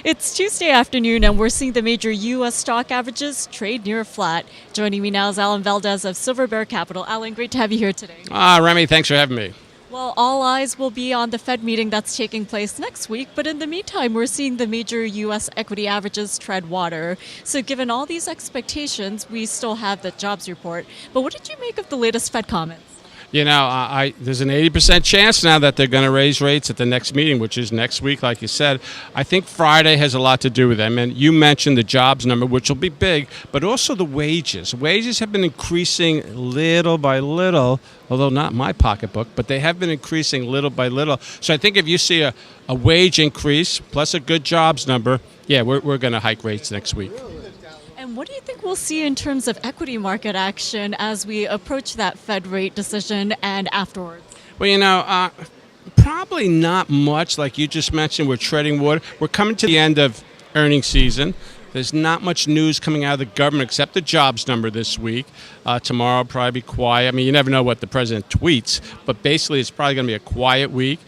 It's Tuesday afternoon, and we're seeing the major U.S. stock averages trade near flat. Joining me now is Alan Valdes of SilverBear Capital. Alan, great to have you here today. Remy, thanks for having me. Well, all eyes will be on the Fed meeting that's taking place next week, but in the meantime, we're seeing the major U.S. equity averages tread water. So given all these expectations, we still have the jobs report. But what did you make of the latest Fed comments? You know, there's an 80% chance now that they're going to raise rates at the next meeting, which is next week, like you said. I think Friday has a lot to do with them. And you mentioned the jobs number, which will be big, but also the wages. Wages have been increasing little by little, although not my pocketbook, but they have been increasing little by little. So I think if you see a wage increase plus a good jobs number, yeah, we're going to hike rates next week. And what do you think we'll see in terms of equity market action as we approach that Fed rate decision and afterwards? Well, you know, probably not much. Like you just mentioned, we're treading water. We're coming to the end of earnings season. There's not much news coming out of the government except the jobs number this week. Tomorrow will probably be quiet. I mean, you never know what the president tweets, but basically it's probably going to be a quiet week.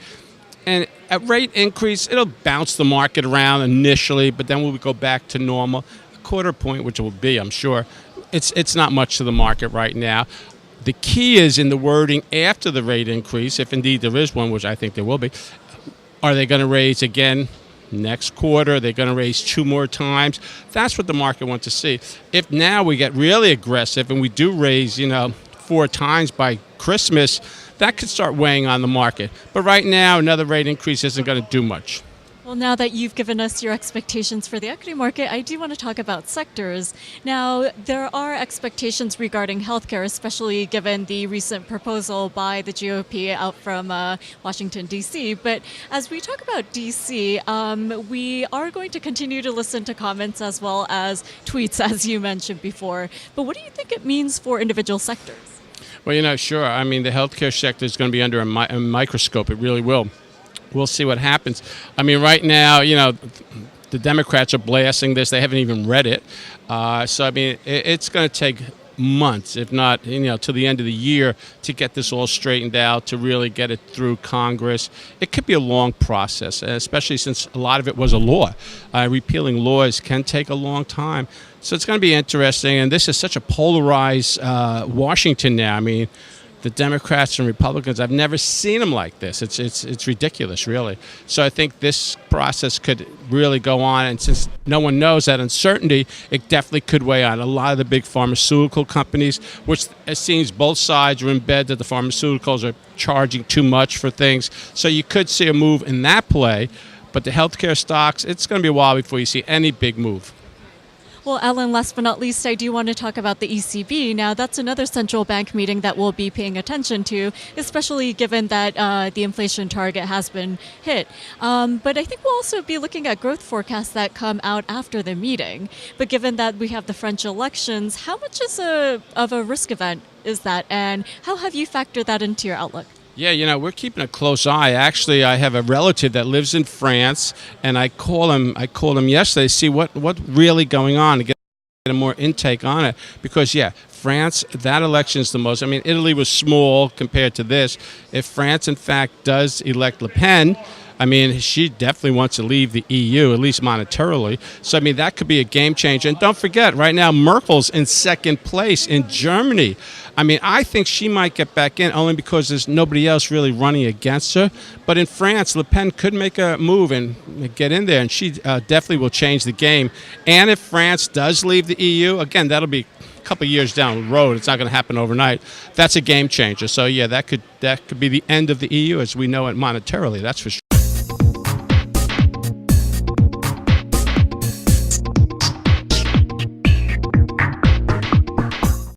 And a rate increase, it'll bounce the market around initially, but then we'll go back to normal. Quarter point, which it will be, I'm sure. It's not much to the market right now. The key is in the wording after the rate increase, if indeed there is one, which I think there will be. Are they going to raise again next quarter? Are they going to raise 2 more times? That's what the market wants to see. If now we get really aggressive and we do raise, 4 times by Christmas, that could start weighing on the market. But right now, another rate increase isn't going to do much. Well, now that you've given us your expectations for the equity market, I do want to talk about sectors. Now, there are expectations regarding healthcare, especially given the recent proposal by the GOP out from Washington, D.C. But as we talk about D.C., we are going to continue to listen to comments as well as tweets, as you mentioned before. But what do you think it means for individual sectors? Well, sure. I mean, the healthcare sector is going to be under a microscope. It really will. We'll see what happens. I mean, right now, the Democrats are blasting this. They haven't even read it. So, I mean, it's going to take months, if not, to the end of the year to get this all straightened out, to really get it through Congress. It could be a long process, especially since a lot of it was a law. Repealing laws can take a long time. So it's going to be interesting. And this is such a polarized Washington now. I mean, the Democrats and Republicans, I've never seen them like this. It's ridiculous, really. So I think this process could really go on. And since no one knows that uncertainty, it definitely could weigh on a lot of the big pharmaceutical companies, which it seems both sides are in bed that the pharmaceuticals are charging too much for things. So you could see a move in that play. But the healthcare stocks, it's going to be a while before you see any big move. Well, Alan, last but not least, I do want to talk about the ECB. Now, that's another central bank meeting that we'll be paying attention to, especially given that the inflation target has been hit. But I think we'll also be looking at growth forecasts that come out after the meeting. But given that we have the French elections, how much of a risk event is that? And how have you factored that into your outlook? Yeah, we're keeping a close eye. Actually, I have a relative that lives in France, and I called him yesterday to see what really going on, to get a more intake on it. Because, France, that election is the most. I mean, Italy was small compared to this. If France, in fact, does elect Le Pen, I mean, she definitely wants to leave the EU, at least monetarily. So, I mean, that could be a game changer. And don't forget, right now, Merkel's in second place in Germany. I mean, I think she might get back in only because there's nobody else really running against her. But in France, Le Pen could make a move and get in there, and she definitely will change the game. And if France does leave the EU, again, that'll be a couple of years down the road. It's not going to happen overnight. That's a game changer. So, that could be the end of the EU as we know it monetarily. That's for sure.